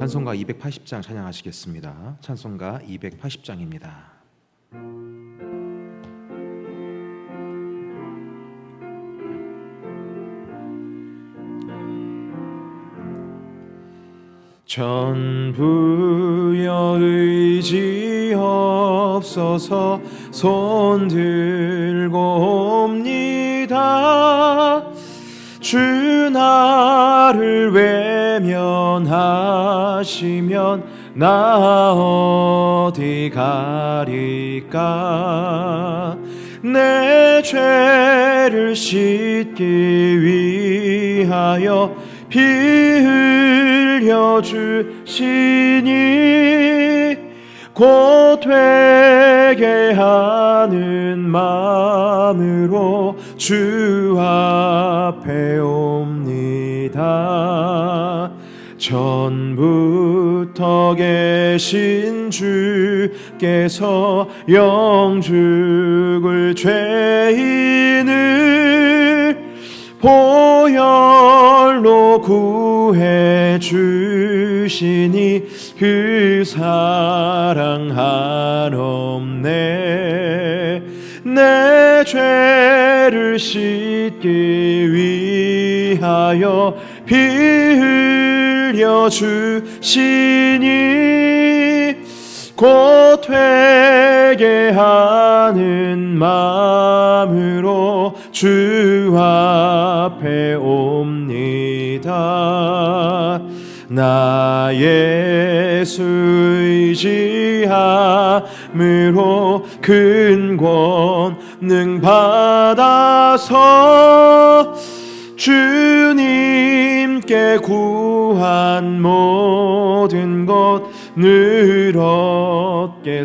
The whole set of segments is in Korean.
찬송가 280장 찬양하시겠습니다. 찬송가 280장입니다. 전부여 의지 없어서 손 들고 옵니다. 주 나를 외면하시면 나 어디 가리까. 내 죄를 씻기 위하여 피 흘려 주시니 곧 되게 하는 마음으로 주 앞에 옵니다. 전부터 계신 주께서 영죽을 죄인을 보혈로 구해 주시니 그 사랑 한없네. 내 죄를 씻기 위하여 피 흘려 주시니 곧 되게 하는 마음으로 주 앞에 옵니다. 나 예수 의지함으로 큰 권능 받아서 주님께 구한 모든 것 늘 얻겠습니다.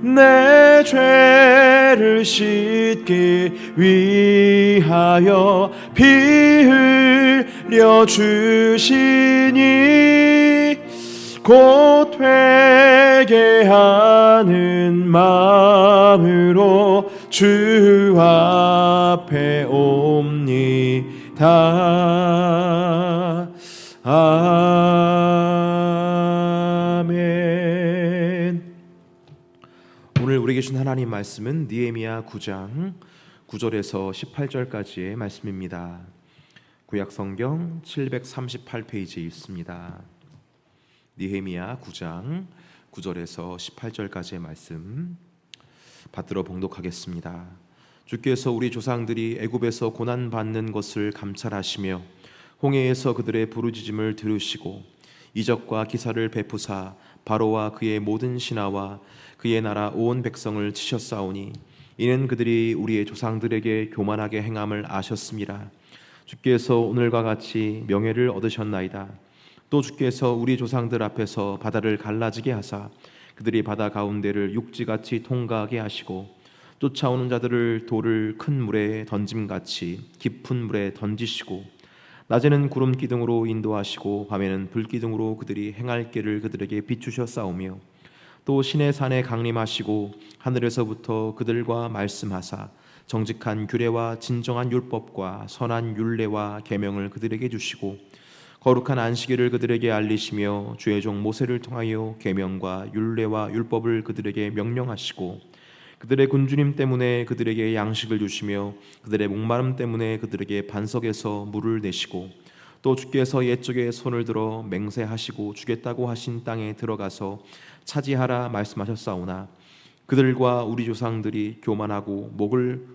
내 죄를 씻기 위하여 피 흘려 주시니 곧 되게 하는 마음으로 주 앞에 옵니다. 아멘. 오늘 우리에게 주신 하나님 말씀은 느헤미야 9장 9절에서 18절까지의 말씀입니다. 구약성경 738페이지에 있습니다. 느헤미야 9장 9절에서 18절까지의 말씀 받들어 봉독하겠습니다. 주께서 우리 조상들이 애굽에서 고난받는 것을 감찰하시며 홍해에서 그들의 부르짖음을 들으시고 이적과 기사를 베푸사 바로와 그의 모든 신하와 그의 나라 온 백성을 치셨사오니 이는 그들이 우리의 조상들에게 교만하게 행함을 아셨습니다. 주께서 오늘과 같이 명예를 얻으셨나이다. 또 주께서 우리 조상들 앞에서 바다를 갈라지게 하사 그들이 바다 가운데를 육지같이 통과하게 하시고 쫓아오는 자들을 돌을 큰 물에 던짐같이 깊은 물에 던지시고 낮에는 구름 기둥으로 인도하시고 밤에는 불 기둥으로 그들이 행할 길을 그들에게 비추셨사오며 또 신의 산에 강림하시고 하늘에서부터 그들과 말씀하사 정직한 규례와 진정한 율법과 선한 율례와 계명을 그들에게 주시고 거룩한 안식일을 그들에게 알리시며 주의 종 모세를 통하여 계명과 율례와 율법을 그들에게 명령하시고 그들의 군주님 때문에 그들에게 양식을 주시며 그들의 목마름 때문에 그들에게 반석에서 물을 내시고 또 주께서 옛적에 손을 들어 맹세하시고 주겠다고 하신 땅에 들어가서 차지하라 말씀하셨사오나 그들과 우리 조상들이 교만하고 목을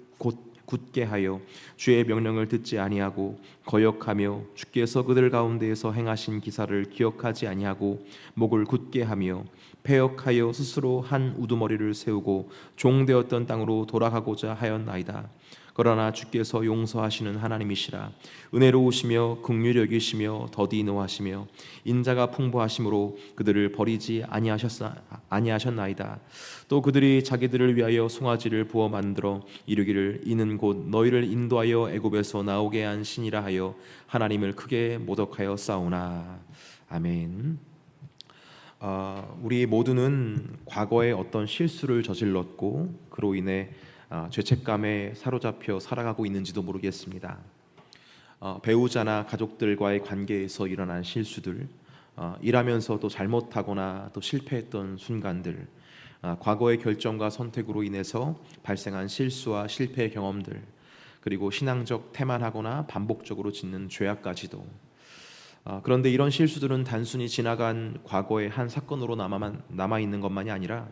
굳게 하여 주의 명령을 듣지 아니하고 거역하며 주께서 그들 가운데에서 행하신 기사를 기억하지 아니하고 목을 굳게 하며 패역하여 스스로 한 우두머리를 세우고 종되었던 땅으로 돌아가고자 하였나이다. 그러나 주께서 용서하시는 하나님이시라. 은혜로우시며 긍휼히 여기시며 더디 노하시며 인자가 풍부하심으로 그들을 버리지 아니하셨나이다. 또 그들이 자기들을 위하여 송아지를 부어 만들어 이르기를 이는 곧 너희를 인도하여 애굽에서 나오게 한 신이라 하여 하나님을 크게 모독하여 싸우나. 아멘. 우리 모두는 과거에 어떤 실수를 저질렀고 그로 인해 죄책감에 사로잡혀 살아가고 있는지도 모르겠습니다. 배우자나 가족들과의 관계에서 일어난 실수들, 일하면서도 잘못하거나 또 실패했던 순간들, 과거의 결정과 선택으로 인해서 발생한 실수와 실패의 경험들, 그리고 신앙적 태만하거나 반복적으로 짓는 죄악까지도. 그런데 이런 실수들은 단순히 지나간 과거의 한 사건으로 남아 있는 것만이 아니라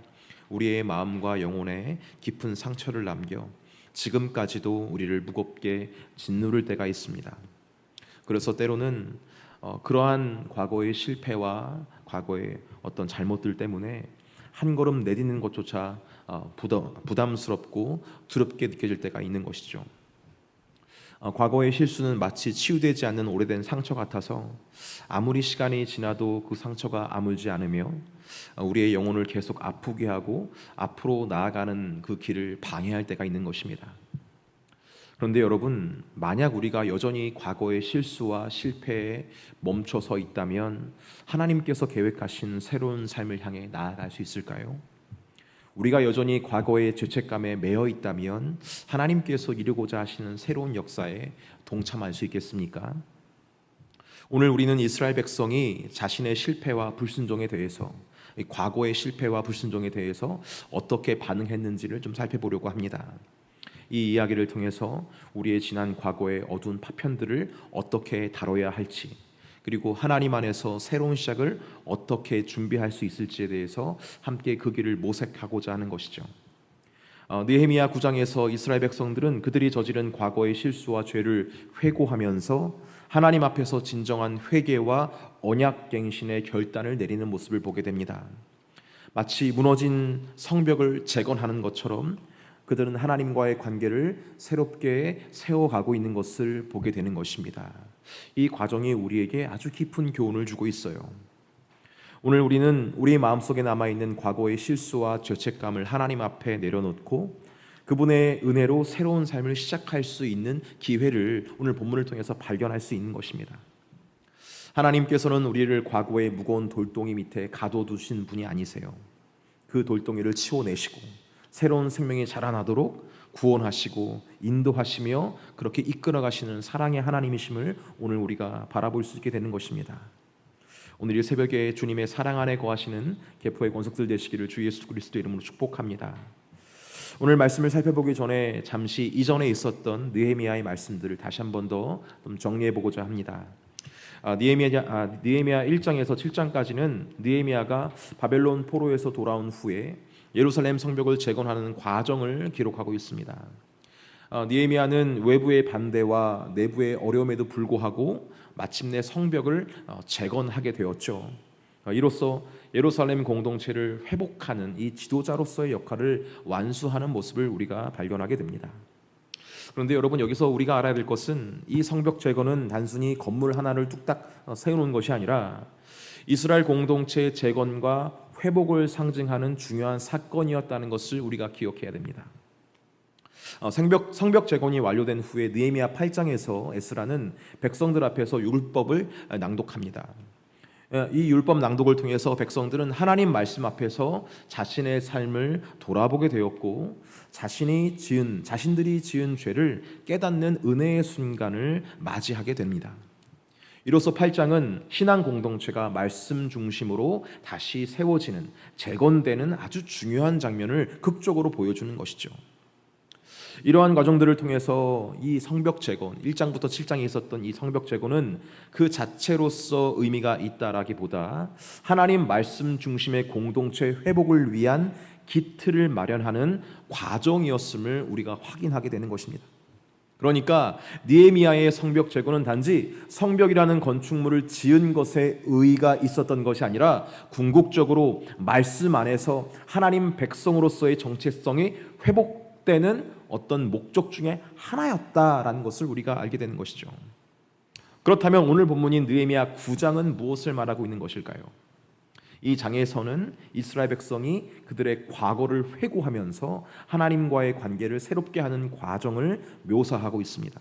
우리의 마음과 영혼에 깊은 상처를 남겨 지금까지도 우리를 무겁게 짓누를 때가 있습니다. 그래서 때로는 그러한 과거의 실패와 과거의 어떤 잘못들 때문에 한 걸음 내딛는 것조차 부담스럽고 두렵게 느껴질 때가 있는 것이죠. 과거의 실수는 마치 치유되지 않는 오래된 상처 같아서 아무리 시간이 지나도 그 상처가 아물지 않으며 우리의 영혼을 계속 아프게 하고 앞으로 나아가는 그 길을 방해할 때가 있는 것입니다. 그런데 여러분, 만약 우리가 여전히 과거의 실수와 실패에 멈춰서 있다면 하나님께서 계획하신 새로운 삶을 향해 나아갈 수 있을까요? 우리가 여전히 과거의 죄책감에 매여 있다면 하나님께서 이루고자 하시는 새로운 역사에 동참할 수 있겠습니까? 오늘 우리는 이스라엘 백성이 자신의 실패와 불순종에 대해서, 과거의 실패와 불순종에 대해서 어떻게 반응했는지를 좀 살펴보려고 합니다. 이 이야기를 통해서 우리의 지난 과거의 어두운 파편들을 어떻게 다뤄야 할지, 그리고 하나님 안에서 새로운 시작을 어떻게 준비할 수 있을지에 대해서 함께 그 길을 모색하고자 하는 것이죠. 느헤미야 9장에서 이스라엘 백성들은 그들이 저지른 과거의 실수와 죄를 회고하면서 하나님 앞에서 진정한 회개와 언약갱신의 결단을 내리는 모습을 보게 됩니다. 마치 무너진 성벽을 재건하는 것처럼 그들은 하나님과의 관계를 새롭게 세워가고 있는 것을 보게 되는 것입니다. 이 과정이 우리에게 아주 깊은 교훈을 주고 있어요. 오늘 우리는 우리 마음속에 남아있는 과거의 실수와 죄책감을 하나님 앞에 내려놓고 그분의 은혜로 새로운 삶을 시작할 수 있는 기회를 오늘 본문을 통해서 발견할 수 있는 것입니다. 하나님께서는 우리를 과거의 무거운 돌덩이 밑에 가둬두신 분이 아니세요. 그 돌덩이를 치워내시고 새로운 생명이 자라나도록 구원하시고 인도하시며 그렇게 이끌어 가시는 사랑의 하나님이심을 오늘 우리가 바라볼 수 있게 되는 것입니다. 오늘 이 새벽에 주님의 사랑 안에 거하시는 계포의 권속들 되시기를 주 예수 그리스도 이름으로 축복합니다. 오늘 말씀을 살펴보기 전에 잠시 이전에 있었던 느헤미야의 말씀들을 다시 한 번 더 정리해 보고자 합니다. 느헤미야 1장에서 7장까지는 느헤미야가 바벨론 포로에서 돌아온 후에 예루살렘 성벽을 재건하는 과정을 기록하고 있습니다. 느헤미야는 외부의 반대와 내부의 어려움에도 불구하고 마침내 성벽을 재건하게 되었죠. 이로써 예루살렘 공동체를 회복하는 이 지도자로서의 역할을 완수하는 모습을 우리가 발견하게 됩니다. 그런데 여러분, 여기서 우리가 알아야 될 것은 이 성벽 재건은 단순히 건물 하나를 뚝딱 세우는 것이 아니라 이스라엘 공동체의 재건과 회복을 상징하는 중요한 사건이었다는 것을 우리가 기억해야 됩니다. 성벽 재건이 완료된 후에 느헤미야 8장에서 에스라는 백성들 앞에서 율법을 낭독합니다. 이 율법 낭독을 통해서 백성들은 하나님 말씀 앞에서 자신의 삶을 돌아보게 되었고 자신들이 지은 죄를 깨닫는 은혜의 순간을 맞이하게 됩니다. 이로써 8장은 신앙 공동체가 말씀 중심으로 다시 세워지는, 재건되는 아주 중요한 장면을 극적으로 보여주는 것이죠. 이러한 과정들을 통해서 이 성벽 재건, 1장부터 7장에 있었던 이 성벽 재건은 그 자체로서 의미가 있다라기보다 하나님 말씀 중심의 공동체 회복을 위한 기틀을 마련하는 과정이었음을 우리가 확인하게 되는 것입니다. 그러니까 느헤미야의 성벽 재건은 단지 성벽이라는 건축물을 지은 것에 의의가 있었던 것이 아니라 궁극적으로 말씀 안에서 하나님 백성으로서의 정체성이 회복되는 어떤 목적 중에 하나였다라는 것을 우리가 알게 되는 것이죠. 그렇다면 오늘 본문인 느헤미야 9장은 무엇을 말하고 있는 것일까요? 이 장에서는 이스라엘 백성이 그들의 과거를 회고하면서 하나님과의 관계를 새롭게 하는 과정을 묘사하고 있습니다.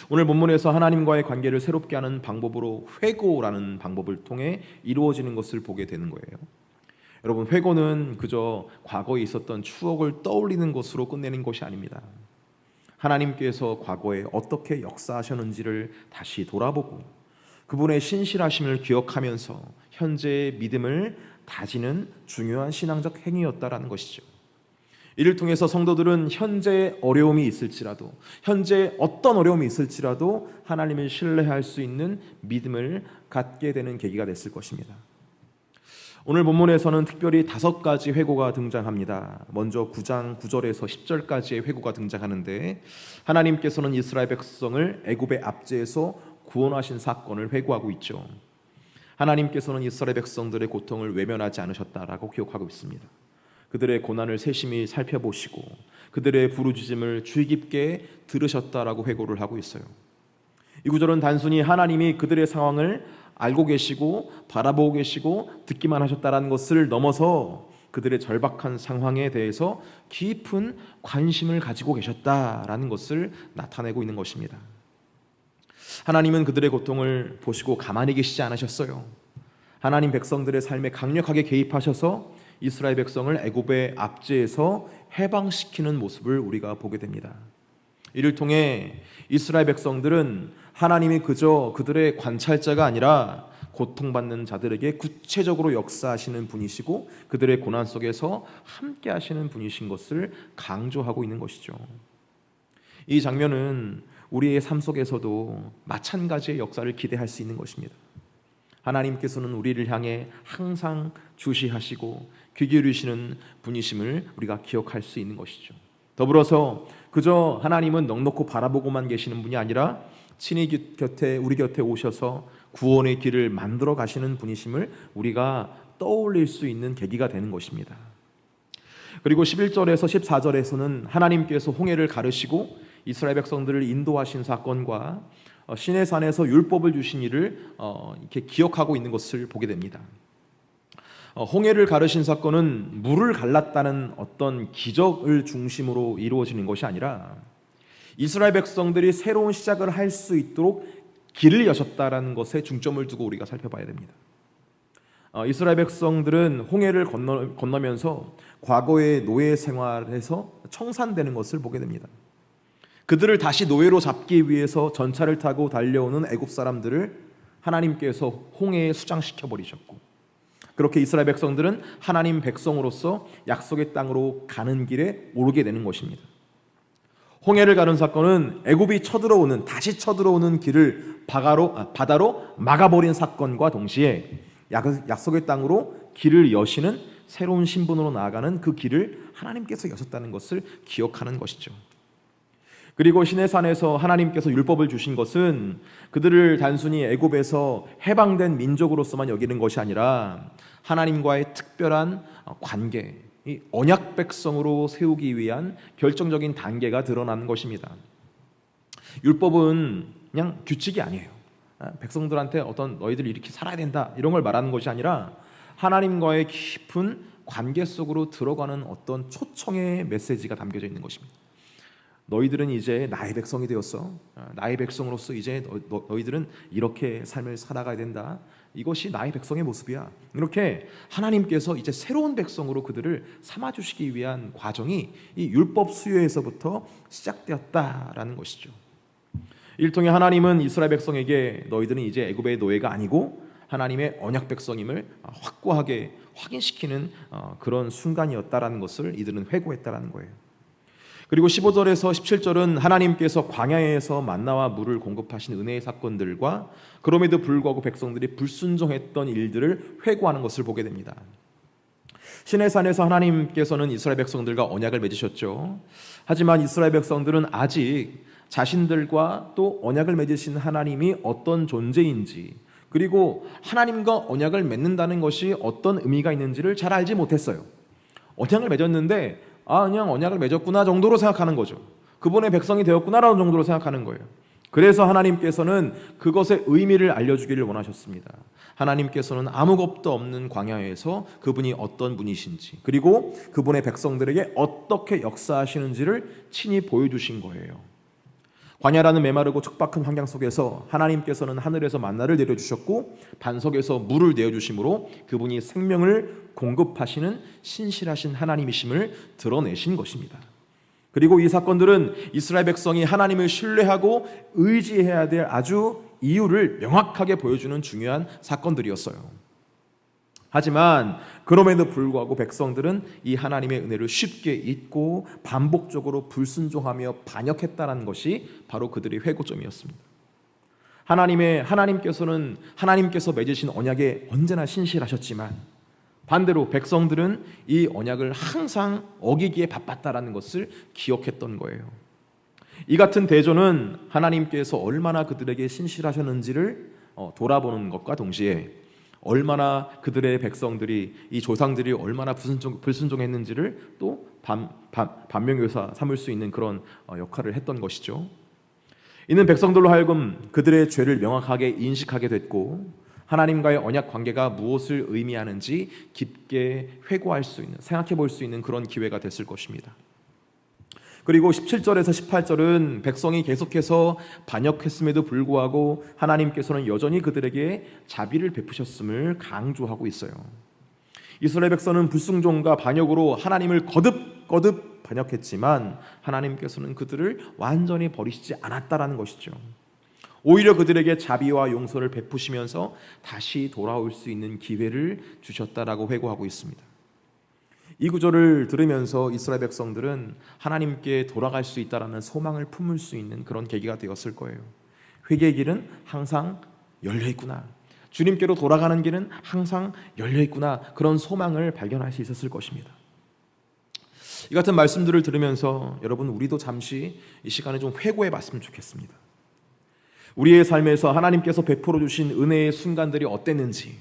오늘 본문에서 하나님과의 관계를 새롭게 하는 방법으로 회고라는 방법을 통해 이루어지는 것을 보게 되는 거예요. 여러분, 회고는 그저 과거에 있었던 추억을 떠올리는 것으로 끝내는 것이 아닙니다. 하나님께서 과거에 어떻게 역사하셨는지를 다시 돌아보고 그분의 신실하심을 기억하면서 현재의 믿음을 다지는 중요한 신앙적 행위였다라는 것이죠. 이를 통해서 성도들은 현재 어려움이 있을지라도, 현재 어떤 어려움이 있을지라도 하나님을 신뢰할 수 있는 믿음을 갖게 되는 계기가 됐을 것입니다. 오늘 본문에서는 특별히 5가지 회고가 등장합니다. 먼저 9장 9절에서 10절까지의 회고가 등장하는데, 하나님께서는 이스라엘 백성을 애굽의 압제에서 구원하신 사건을 회고하고 있죠. 하나님께서는 이스라엘 백성들의 고통을 외면하지 않으셨다라고 기록하고 있습니다. 그들의 고난을 세심히 살펴보시고 그들의 부르짖음을 주의 깊게 들으셨다라고 회고를 하고 있어요. 이 구절은 단순히 하나님이 그들의 상황을 알고 계시고 바라보고 계시고 듣기만 하셨다라는 것을 넘어서 그들의 절박한 상황에 대해서 깊은 관심을 가지고 계셨다라는 것을 나타내고 있는 것입니다. 하나님은 그들의 고통을 보시고 가만히 계시지 않으셨어요. 하나님 백성들의 삶에 강력하게 개입하셔서 이스라엘 백성을 애굽의 압제에서 해방시키는 모습을 우리가 보게 됩니다. 이를 통해 이스라엘 백성들은 하나님이 그저 그들의 관찰자가 아니라 고통받는 자들에게 구체적으로 역사하시는 분이시고 그들의 고난 속에서 함께 하시는 분이신 것을 강조하고 있는 것이죠. 이 장면은 우리의 삶 속에서도 마찬가지의 역사를 기대할 수 있는 것입니다. 하나님께서는 우리를 향해 항상 주시하시고 귀 기울이시는 분이심을 우리가 기억할 수 있는 것이죠. 더불어서 그저 하나님은 넉넉히 바라보고만 계시는 분이 아니라 친히 우리 곁에 오셔서 구원의 길을 만들어 가시는 분이심을 우리가 떠올릴 수 있는 계기가 되는 것입니다. 그리고 11절에서 14절에서는 하나님께서 홍해를 가르시고 이스라엘 백성들을 인도하신 사건과 시내산에서 율법을 주신 일을 이렇게 기억하고 있는 것을 보게 됩니다. 홍해를 가르신 사건은 물을 갈랐다는 어떤 기적을 중심으로 이루어지는 것이 아니라 이스라엘 백성들이 새로운 시작을 할 수 있도록 길을 여셨다라는 것에 중점을 두고 우리가 살펴봐야 됩니다. 이스라엘 백성들은 홍해를 건너면서 과거의 노예 생활에서 청산되는 것을 보게 됩니다. 그들을 다시 노예로 잡기 위해서 전차를 타고 달려오는 애굽 사람들을 하나님께서 홍해에 수장시켜 버리셨고, 그렇게 이스라엘 백성들은 하나님 백성으로서 약속의 땅으로 가는 길에 오르게 되는 것입니다. 홍해를 가른 사건은 애굽이 다시 쳐들어오는 길을 바다로 막아버린 사건과 동시에 약속의 땅으로 길을 여시는 새로운 신분으로 나아가는 그 길을 하나님께서 여셨다는 것을 기억하는 것이죠. 그리고 시내산에서 하나님께서 율법을 주신 것은 그들을 단순히 애굽에서 해방된 민족으로서만 여기는 것이 아니라 하나님과의 특별한 관계, 이 언약 백성으로 세우기 위한 결정적인 단계가 드러나는 것입니다. 율법은 그냥 규칙이 아니에요. 백성들한테 어떤 너희들이 이렇게 살아야 된다 이런 걸 말하는 것이 아니라 하나님과의 깊은 관계 속으로 들어가는 어떤 초청의 메시지가 담겨져 있는 것입니다. 너희들은 이제 나의 백성이 되었어. 나의 백성으로서 이제 너희들은 이렇게 삶을 살아가야 된다. 이것이 나의 백성의 모습이야. 이렇게 하나님께서 이제 새로운 백성으로 그들을 삼아주시기 위한 과정이 이 율법 수요에서부터 시작되었다라는 것이죠. 이를 통해 하나님은 이스라엘 백성에게 너희들은 이제 애굽의 노예가 아니고 하나님의 언약 백성임을 확고하게 확인시키는 그런 순간이었다라는 것을 이들은 회고했다라는 거예요. 그리고 15절에서 17절은 하나님께서 광야에서 만나와 물을 공급하신 은혜의 사건들과 그럼에도 불구하고 백성들이 불순종했던 일들을 회고하는 것을 보게 됩니다. 시내산에서 하나님께서는 이스라엘 백성들과 언약을 맺으셨죠. 하지만 이스라엘 백성들은 아직 자신들과 또 언약을 맺으신 하나님이 어떤 존재인지, 그리고 하나님과 언약을 맺는다는 것이 어떤 의미가 있는지를 잘 알지 못했어요. 언약을 맺었는데 그냥 언약을 맺었구나 정도로 생각하는 거죠. 그분의 백성이 되었구나라는 정도로 생각하는 거예요. 그래서 하나님께서는 그것의 의미를 알려주기를 원하셨습니다. 하나님께서는 아무것도 없는 광야에서 그분이 어떤 분이신지, 그리고 그분의 백성들에게 어떻게 역사하시는지를 친히 보여주신 거예요. 광야라는 메마르고 척박한 환경 속에서 하나님께서는 하늘에서 만나를 내려주셨고 반석에서 물을 내어주심으로 그분이 생명을 공급하시는 신실하신 하나님이심을 드러내신 것입니다. 그리고 이 사건들은 이스라엘 백성이 하나님을 신뢰하고 의지해야 될 아주 이유를 명확하게 보여주는 중요한 사건들이었어요. 하지만 그럼에도 불구하고 백성들은 이 하나님의 은혜를 쉽게 잊고 반복적으로 불순종하며 반역했다는 것이 바로 그들의 회고점이었습니다. 하나님께서 맺으신 언약에 언제나 신실하셨지만 반대로 백성들은 이 언약을 항상 어기기에 바빴다라는 것을 기억했던 거예요. 이 같은 대조는 하나님께서 얼마나 그들에게 신실하셨는지를 돌아보는 것과 동시에 얼마나 그들의 백성들이, 이 조상들이 얼마나 불순종했는지를 또 반면교사 삼을 수 있는 그런 역할을 했던 것이죠. 이는 백성들로 하여금 그들의 죄를 명확하게 인식하게 됐고 하나님과의 언약 관계가 무엇을 의미하는지 깊게 회고할 수 있는, 생각해 볼 수 있는 그런 기회가 됐을 것입니다. 그리고 17절에서 18절은 백성이 계속해서 반역했음에도 불구하고 하나님께서는 여전히 그들에게 자비를 베푸셨음을 강조하고 있어요. 이스라엘 백성은 불순종과 반역으로 하나님을 거듭 반역했지만 하나님께서는 그들을 완전히 버리시지 않았다라는 것이죠. 오히려 그들에게 자비와 용서를 베푸시면서 다시 돌아올 수 있는 기회를 주셨다라고 회고하고 있습니다. 이 구절을 들으면서 이스라엘 백성들은 하나님께 돌아갈 수 있다라는 소망을 품을 수 있는 그런 계기가 되었을 거예요. 회개의 길은 항상 열려 있구나. 주님께로 돌아가는 길은 항상 열려 있구나. 그런 소망을 발견할 수 있었을 것입니다. 이 같은 말씀들을 들으면서 여러분, 우리도 잠시 이 시간에 좀 회고해 봤으면 좋겠습니다. 우리의 삶에서 하나님께서 베풀어 주신 은혜의 순간들이 어땠는지,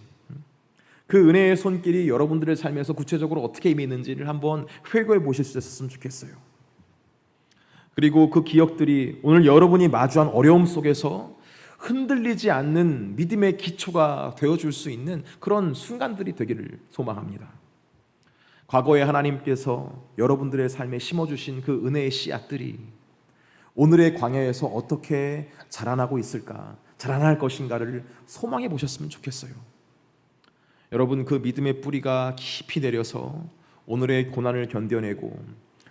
그 은혜의 손길이 여러분들의 삶에서 구체적으로 어떻게 임했는지를 한번 회고해 보실 수 있었으면 좋겠어요. 그리고 그 기억들이 오늘 여러분이 마주한 어려움 속에서 흔들리지 않는 믿음의 기초가 되어줄 수 있는 그런 순간들이 되기를 소망합니다. 과거에 하나님께서 여러분들의 삶에 심어주신 그 은혜의 씨앗들이 오늘의 광야에서 어떻게 자라나고 있을까, 자라날 것인가를 소망해 보셨으면 좋겠어요. 여러분, 그 믿음의 뿌리가 깊이 내려서 오늘의 고난을 견뎌내고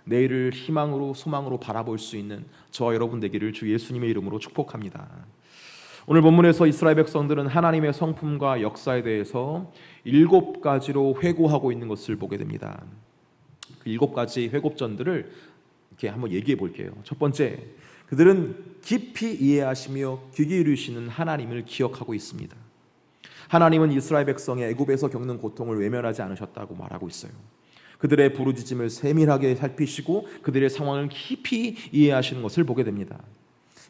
내일을 희망으로, 소망으로 바라볼 수 있는 저와 여러분 되기를 주 예수님의 이름으로 축복합니다. 오늘 본문에서 이스라엘 백성들은 하나님의 성품과 역사에 대해서 7가지로 회고하고 있는 것을 보게 됩니다. 그 7가지 회고점들을 이렇게 한번 얘기해 볼게요. 첫 번째, 그들은 깊이 이해하시며 귀 기울이시는 하나님을 기억하고 있습니다. 하나님은 이스라엘 백성의 애굽에서 겪는 고통을 외면하지 않으셨다고 말하고 있어요. 그들의 부르짖음을 세밀하게 살피시고 그들의 상황을 깊이 이해하시는 것을 보게 됩니다.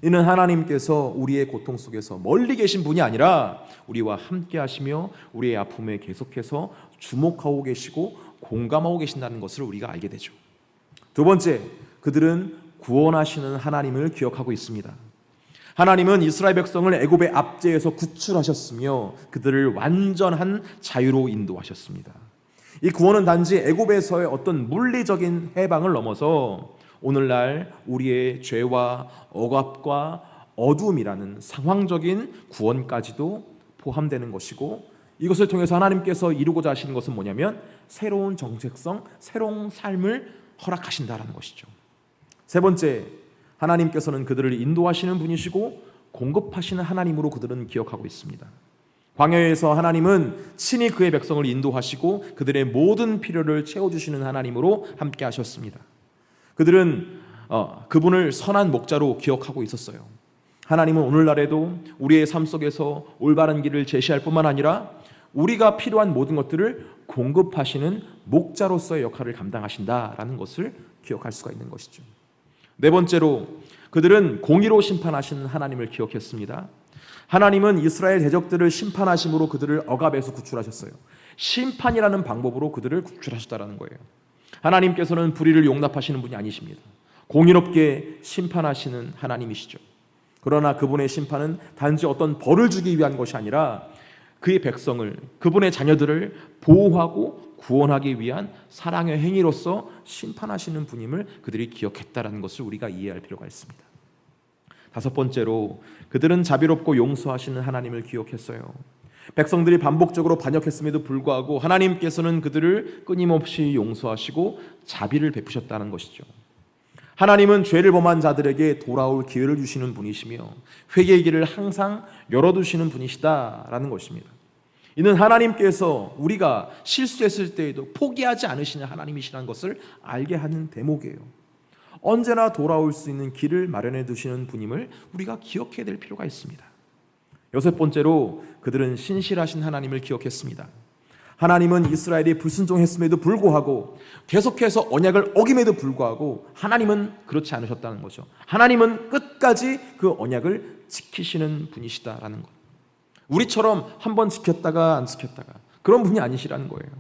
이는 하나님께서 우리의 고통 속에서 멀리 계신 분이 아니라 우리와 함께 하시며 우리의 아픔에 계속해서 주목하고 계시고 공감하고 계신다는 것을 우리가 알게 되죠. 두 번째, 그들은 구원하시는 하나님을 기억하고 있습니다. 하나님은 이스라엘 백성을 애굽의 압제에서 구출하셨으며 그들을 완전한 자유로 인도하셨습니다. 이 구원은 단지 애굽에서의 어떤 물리적인 해방을 넘어서 오늘날 우리의 죄와 억압과 어두움이라는 상황적인 구원까지도 포함되는 것이고, 이것을 통해서 하나님께서 이루고자 하시는 것은 뭐냐면 새로운 정체성, 새로운 삶을 허락하신다라는 것이죠. 세 번째, 하나님께서는 그들을 인도하시는 분이시고 공급하시는 하나님으로 그들은 기억하고 있습니다. 광야에서 하나님은 친히 그의 백성을 인도하시고 그들의 모든 필요를 채워주시는 하나님으로 함께 하셨습니다. 그들은 그분을 선한 목자로 기억하고 있었어요. 하나님은 오늘날에도 우리의 삶 속에서 올바른 길을 제시할 뿐만 아니라 우리가 필요한 모든 것들을 공급하시는 목자로서의 역할을 감당하신다라는 것을 기억할 수가 있는 것이죠. 네 번째로, 그들은 공의로 심판하시는 하나님을 기억했습니다. 하나님은 이스라엘 대적들을 심판하심으로 그들을 억압에서 구출하셨어요. 심판이라는 방법으로 그들을 구출하셨다는 거예요. 하나님께서는 불의를 용납하시는 분이 아니십니다. 공의롭게 심판하시는 하나님이시죠. 그러나 그분의 심판은 단지 어떤 벌을 주기 위한 것이 아니라 그의 백성을, 그분의 자녀들을 보호하고 구원하기 위한 사랑의 행위로서 심판하시는 분임을 그들이 기억했다라는 것을 우리가 이해할 필요가 있습니다. 다섯 번째로, 그들은 자비롭고 용서하시는 하나님을 기억했어요. 백성들이 반복적으로 반역했음에도 불구하고 하나님께서는 그들을 끊임없이 용서하시고 자비를 베푸셨다는 것이죠. 하나님은 죄를 범한 자들에게 돌아올 기회를 주시는 분이시며 회개의 길을 항상 열어두시는 분이시다라는 것입니다. 이는 하나님께서 우리가 실수했을 때에도 포기하지 않으시는 하나님이시라는 것을 알게 하는 대목이에요. 언제나 돌아올 수 있는 길을 마련해 두시는 분임을 우리가 기억해야 될 필요가 있습니다. 여섯 번째로 그들은 신실하신 하나님을 기억했습니다. 하나님은 이스라엘이 불순종했음에도 불구하고 계속해서 언약을 어김에도 불구하고 하나님은 그렇지 않으셨다는 거죠. 하나님은 끝까지 그 언약을 지키시는 분이시다라는 것. 우리처럼 한번 지켰다가 안 지켰다가 그런 분이 아니시라는 거예요.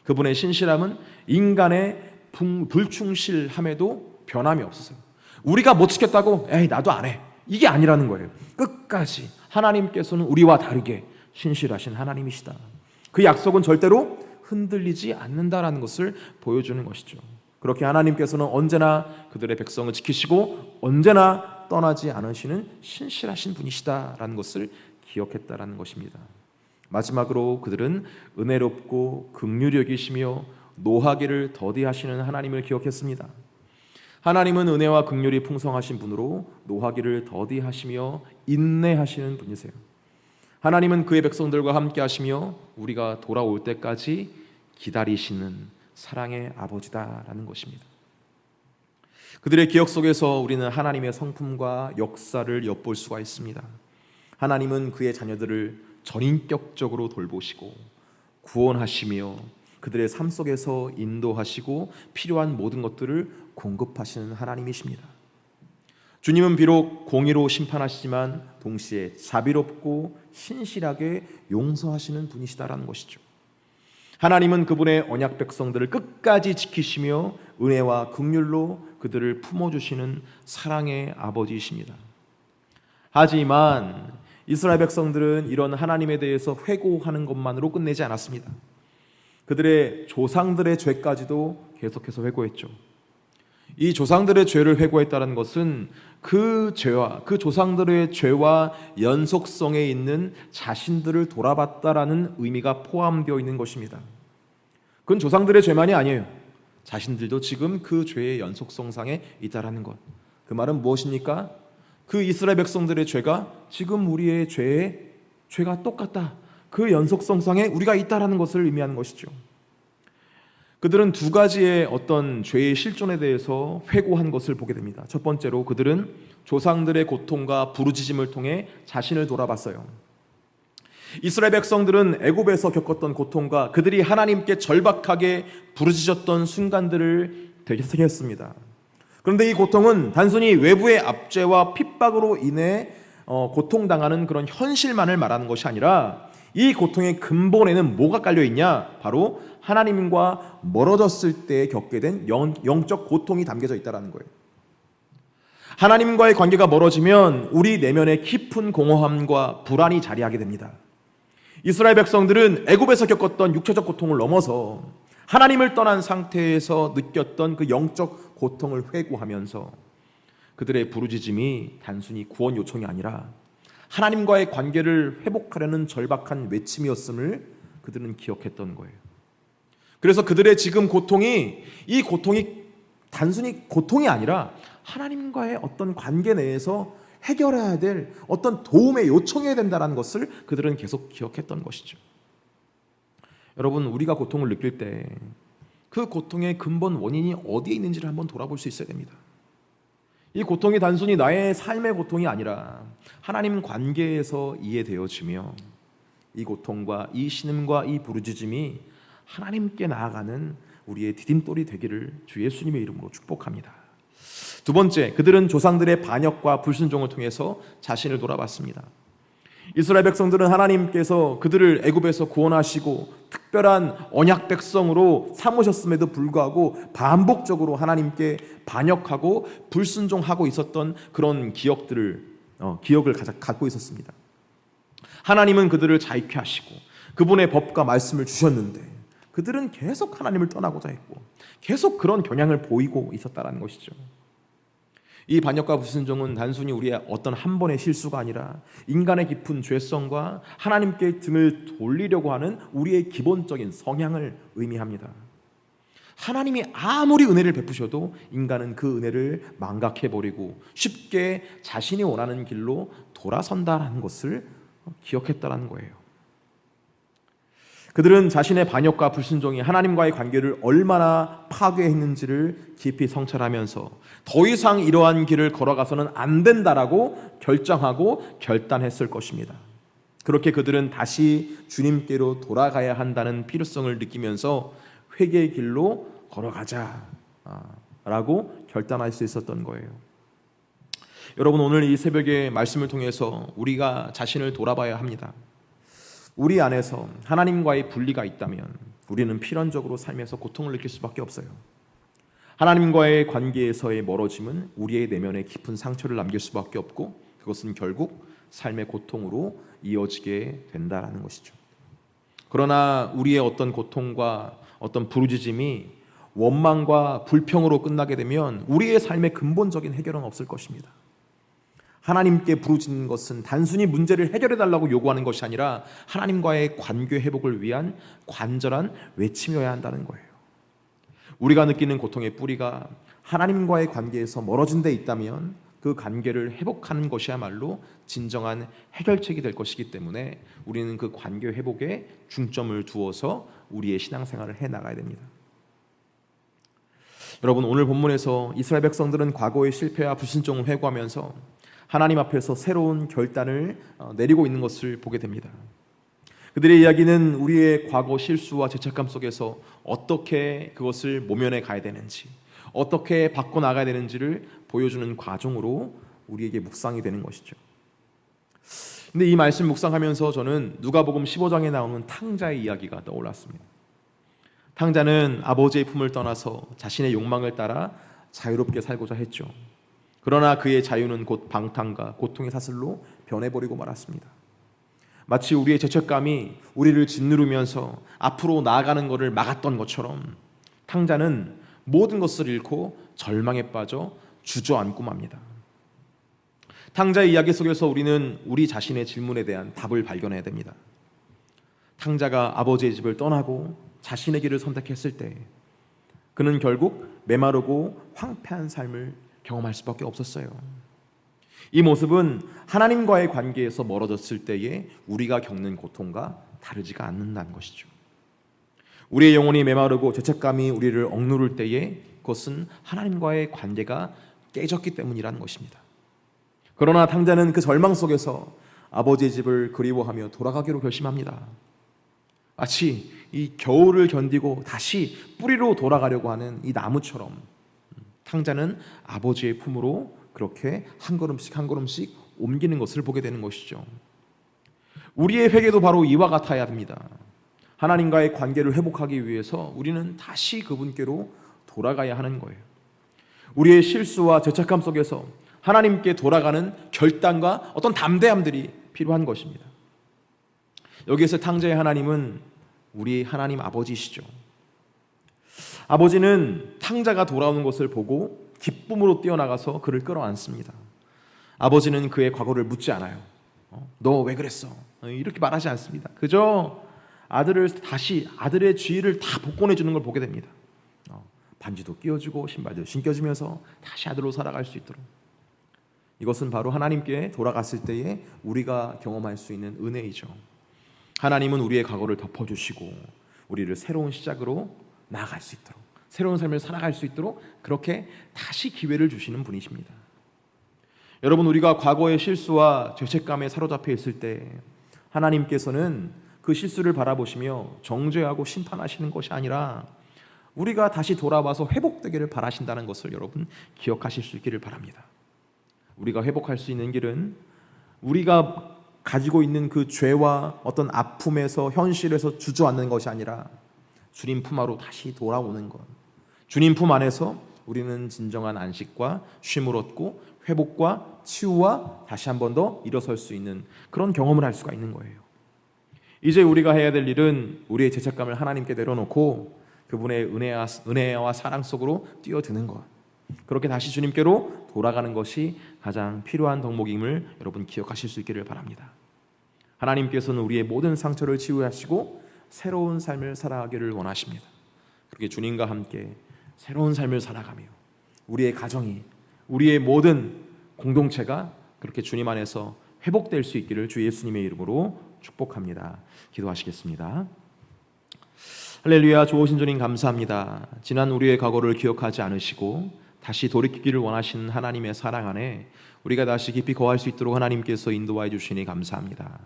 그분의 신실함은 인간의 불충실함에도 변함이 없으세요. 우리가 못 지켰다고 에이 나도 안 해, 이게 아니라는 거예요. 끝까지 하나님께서는 우리와 다르게 신실하신 하나님이시다. 그 약속은 절대로 흔들리지 않는다라는 것을 보여주는 것이죠. 그렇게 하나님께서는 언제나 그들의 백성을 지키시고 언제나 떠나지 않으시는 신실하신 분이시다라는 것을 기억했다라는 것입니다. 마지막으로 그들은 은혜롭고 긍휼히 여기시며 노하기를 더디하시는 하나님을 기억했습니다. 하나님은 은혜와 긍휼이 풍성하신 분으로 노하기를 더디하시며 인내하시는 분이세요. 하나님은 그의 백성들과 함께 하시며 우리가 돌아올 때까지 기다리시는 사랑의 아버지다라는 것입니다. 그들의 기억 속에서 우리는 하나님의 성품과 역사를 엿볼 수가 있습니다. 하나님은 그의 자녀들을 전인격적으로 돌보시고 구원하시며 그들의 삶 속에서 인도하시고 필요한 모든 것들을 공급하시는 하나님이십니다. 주님은 비록 공의로 심판하시지만 동시에 자비롭고 신실하게 용서하시는 분이시다라는 것이죠. 하나님은 그분의 언약 백성들을 끝까지 지키시며 은혜와 긍휼로 그들을 품어주시는 사랑의 아버지이십니다. 하지만 이스라엘 백성들은 이런 하나님에 대해서 회고하는 것만으로 끝내지 않았습니다. 그들의 조상들의 죄까지도 계속해서 회고했죠. 이 조상들의 죄를 회고했다는 것은 그 죄와 그 조상들의 죄와 연속성에 있는 자신들을 돌아봤다라는 의미가 포함되어 있는 것입니다. 그건 조상들의 죄만이 아니에요. 자신들도 지금 그 죄의 연속성상에 있다라는 것. 그 말은 무엇입니까? 그 이스라엘 백성들의 죄가 지금 우리의 죄가 똑같다. 그 연속성상에 우리가 있다라는 것을 의미하는 것이죠. 그들은 두 가지의 어떤 죄의 실존에 대해서 회고한 것을 보게 됩니다. 첫 번째로 그들은 조상들의 고통과 부르짖음을 통해 자신을 돌아봤어요. 이스라엘 백성들은 애굽에서 겪었던 고통과 그들이 하나님께 절박하게 부르짖었던 순간들을 되새겼습니다. 그런데 이 고통은 단순히 외부의 압제와 핍박으로 인해 고통당하는 그런 현실만을 말하는 것이 아니라 이 고통의 근본에는 뭐가 깔려있냐? 바로 하나님과 멀어졌을 때 겪게 된 영적 고통이 담겨져 있다는 거예요. 하나님과의 관계가 멀어지면 우리 내면에 깊은 공허함과 불안이 자리하게 됩니다. 이스라엘 백성들은 애굽에서 겪었던 육체적 고통을 넘어서 하나님을 떠난 상태에서 느꼈던 그 영적 고통을 회고하면서 그들의 부르짖음이 단순히 구원 요청이 아니라 하나님과의 관계를 회복하려는 절박한 외침이었음을 그들은 기억했던 거예요. 그래서 그들의 지금 고통이 단순히 고통이 아니라 하나님과의 어떤 관계 내에서 해결해야 될 어떤 도움의 요청해야 된다는 것을 그들은 계속 기억했던 것이죠. 여러분, 우리가 고통을 느낄 때 그 고통의 근본 원인이 어디에 있는지를 한번 돌아볼 수 있어야 됩니다. 이 고통이 단순히 나의 삶의 고통이 아니라 하나님 관계에서 이해되어지며 이 고통과 이 신음과 이 부르짖음이 하나님께 나아가는 우리의 디딤돌이 되기를 주 예수님의 이름으로 축복합니다. 두 번째, 그들은 조상들의 반역과 불순종을 통해서 자신을 돌아봤습니다. 이스라엘 백성들은 하나님께서 그들을 애굽에서 구원하시고 특별한 언약 백성으로 삼으셨음에도 불구하고 반복적으로 하나님께 반역하고 불순종하고 있었던 그런 기억을 갖고 있었습니다. 하나님은 그들을 자유케 하시고 그분의 법과 말씀을 주셨는데 그들은 계속 하나님을 떠나고자 했고 계속 그런 경향을 보이고 있었다는 것이죠. 이 반역과 불순종은 단순히 우리의 어떤 한 번의 실수가 아니라 인간의 깊은 죄성과 하나님께 등을 돌리려고 하는 우리의 기본적인 성향을 의미합니다. 하나님이 아무리 은혜를 베푸셔도 인간은 그 은혜를 망각해버리고 쉽게 자신이 원하는 길로 돌아선다라는 것을 기억했다라는 거예요. 그들은 자신의 반역과 불순종이 하나님과의 관계를 얼마나 파괴했는지를 깊이 성찰하면서 더 이상 이러한 길을 걸어가서는 안 된다라고 결정하고 결단했을 것입니다. 그렇게 그들은 다시 주님께로 돌아가야 한다는 필요성을 느끼면서 회개의 길로 걸어가자라고 결단할 수 있었던 거예요. 여러분, 오늘 이 새벽의 말씀을 통해서 우리가 자신을 돌아봐야 합니다. 우리 안에서 하나님과의 분리가 있다면 우리는 필연적으로 삶에서 고통을 느낄 수밖에 없어요. 하나님과의 관계에서의 멀어짐은 우리의 내면에 깊은 상처를 남길 수밖에 없고 그것은 결국 삶의 고통으로 이어지게 된다라는 것이죠. 그러나 우리의 어떤 고통과 어떤 부르짖음이 원망과 불평으로 끝나게 되면 우리의 삶의 근본적인 해결은 없을 것입니다. 하나님께 부르짖는 것은 단순히 문제를 해결해달라고 요구하는 것이 아니라 하나님과의 관계 회복을 위한 관절한 외침이어야 한다는 거예요. 우리가 느끼는 고통의 뿌리가 하나님과의 관계에서 멀어진 데 있다면 그 관계를 회복하는 것이야말로 진정한 해결책이 될 것이기 때문에 우리는 그 관계 회복에 중점을 두어서 우리의 신앙생활을 해나가야 됩니다. 여러분, 오늘 본문에서 이스라엘 백성들은 과거의 실패와 불순종을 회고하면서 하나님 앞에서 새로운 결단을 내리고 있는 것을 보게 됩니다. 그들의 이야기는 우리의 과거 실수와 죄책감 속에서 어떻게 그것을 모면해 가야 되는지, 어떻게 바꿔나가야 되는지를 보여주는 과정으로 우리에게 묵상이 되는 것이죠. 근데 이 말씀 묵상하면서 저는 누가복음 15장에 나오는 탕자의 이야기가 떠올랐습니다. 탕자는 아버지의 품을 떠나서 자신의 욕망을 따라 자유롭게 살고자 했죠. 그러나 그의 자유는 곧 방탕과 고통의 사슬로 변해버리고 말았습니다. 마치 우리의 죄책감이 우리를 짓누르면서 앞으로 나아가는 것을 막았던 것처럼 탕자는 모든 것을 잃고 절망에 빠져 주저앉고 맙니다. 탕자의 이야기 속에서 우리는 우리 자신의 질문에 대한 답을 발견해야 됩니다. 탕자가 아버지의 집을 떠나고 자신의 길을 선택했을 때 그는 결국 메마르고 황폐한 삶을 경험할 수밖에 없었어요. 이 모습은 하나님과의 관계에서 멀어졌을 때에 우리가 겪는 고통과 다르지가 않는다는 것이죠. 우리의 영혼이 메마르고 죄책감이 우리를 억누를 때에 그것은 하나님과의 관계가 깨졌기 때문이라는 것입니다. 그러나 탕자는 그 절망 속에서 아버지의 집을 그리워하며 돌아가기로 결심합니다. 마치 이 겨울을 견디고 다시 뿌리로 돌아가려고 하는 이 나무처럼 탕자는 아버지의 품으로 그렇게 한 걸음씩 한 걸음씩 옮기는 것을 보게 되는 것이죠. 우리의 회개도 바로 이와 같아야 합니다. 하나님과의 관계를 회복하기 위해서 우리는 다시 그분께로 돌아가야 하는 거예요. 우리의 실수와 죄책감 속에서 하나님께 돌아가는 결단과 어떤 담대함들이 필요한 것입니다. 여기에서 탕자의 하나님은 우리 하나님 아버지시죠. 아버지는 탕자가 돌아오는 것을 보고 기쁨으로 뛰어나가서 그를 끌어안습니다. 아버지는 그의 과거를 묻지 않아요. 너 왜 그랬어? 이렇게 말하지 않습니다. 그저 아들을 다시 아들의 죄를 다 복권해 주는 걸 보게 됩니다. 반지도 끼워주고 신발도 신겨주면서 다시 아들로 살아갈 수 있도록. 이것은 바로 하나님께 돌아갔을 때에 우리가 경험할 수 있는 은혜이죠. 하나님은 우리의 과거를 덮어주시고 우리를 새로운 시작으로 나아갈 수 있도록, 새로운 삶을 살아갈 수 있도록 그렇게 다시 기회를 주시는 분이십니다. 여러분, 우리가 과거의 실수와 죄책감에 사로잡혀 있을 때 하나님께서는 그 실수를 바라보시며 정죄하고 심판하시는 것이 아니라 우리가 다시 돌아와서 회복되기를 바라신다는 것을 여러분 기억하실 수 있기를 바랍니다. 우리가 회복할 수 있는 길은 우리가 가지고 있는 그 죄와 어떤 아픔에서 현실에서 주저앉는 것이 아니라 주님 품 안으로 다시 돌아오는 것. 주님 품 안에서 우리는 진정한 안식과 쉼을 얻고 회복과 치유와 다시 한 번 더 일어설 수 있는 그런 경험을 할 수가 있는 거예요. 이제 우리가 해야 될 일은 우리의 죄책감을 하나님께 내려놓고 그분의 은혜와 사랑 속으로 뛰어드는 것. 그렇게 다시 주님께로 돌아가는 것이 가장 필요한 덕목임을 여러분 기억하실 수 있기를 바랍니다. 하나님께서는 우리의 모든 상처를 치유하시고 새로운 삶을 살아가기를 원하십니다. 그렇게 주님과 함께 새로운 삶을 살아가며 우리의 가정이, 우리의 모든 공동체가 그렇게 주님 안에서 회복될 수 있기를 주 예수님의 이름으로 축복합니다. 기도하시겠습니다. 할렐루야. 좋으신 주님 감사합니다. 지난 우리의 과거를 기억하지 않으시고 다시 돌이키기를 원하시는 하나님의 사랑 안에 우리가 다시 깊이 거할 수 있도록 하나님께서 인도하여 주시니 감사합니다.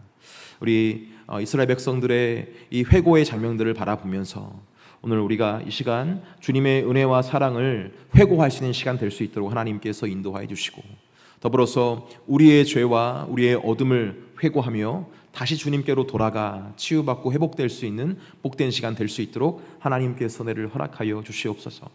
우리 이스라엘 백성들의 이 회고의 장면들을 바라보면서 오늘 우리가 이 시간 주님의 은혜와 사랑을 회고할 수 있는 시간 될 수 있도록 하나님께서 인도하여 주시고, 더불어서 우리의 죄와 우리의 어둠을 회고하며 다시 주님께로 돌아가 치유받고 회복될 수 있는 복된 시간 될 수 있도록 하나님께서 은혜를 허락하여 주시옵소서.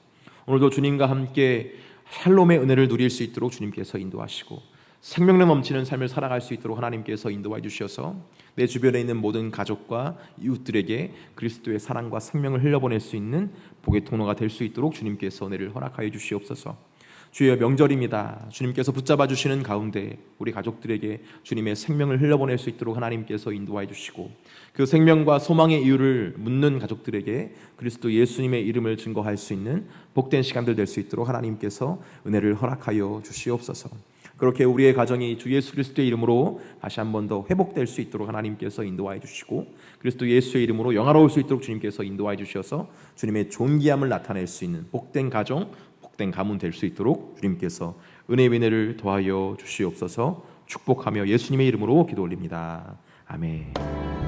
오늘도 주님과 함께 샬롬의 은혜를 누릴 수 있도록 주님께서 인도하시고 생명력 넘치는 삶을 살아갈 수 있도록 하나님께서 인도하여 주셔서 내 주변에 있는 모든 가족과 이웃들에게 그리스도의 사랑과 생명을 흘려보낼 수 있는 복의 통로가 될 수 있도록 주님께서 은혜를 허락하여 주시옵소서. 주의 명절입니다. 주님께서 붙잡아 주시는 가운데 우리 가족들에게 주님의 생명을 흘려보낼 수 있도록 하나님께서 인도하여 주시고, 그 생명과 소망의 이유를 묻는 가족들에게 그리스도 예수님의 이름을 증거할 수 있는 복된 시간들 될 수 있도록 하나님께서 은혜를 허락하여 주시옵소서. 그렇게 우리의 가정이 주 예수 그리스도의 이름으로 다시 한 번 더 회복될 수 있도록 하나님께서 인도하여 주시고, 그리스도 예수의 이름으로 영화로울 수 있도록 주님께서 인도하여 주셔서 주님의 존귀함을 나타낼 수 있는 복된 가정, 복된 가문 될 수 있도록 주님께서 은혜의 은혜를 더하여 주시옵소서. 축복하며 예수님의 이름으로 기도 올립니다. 아멘.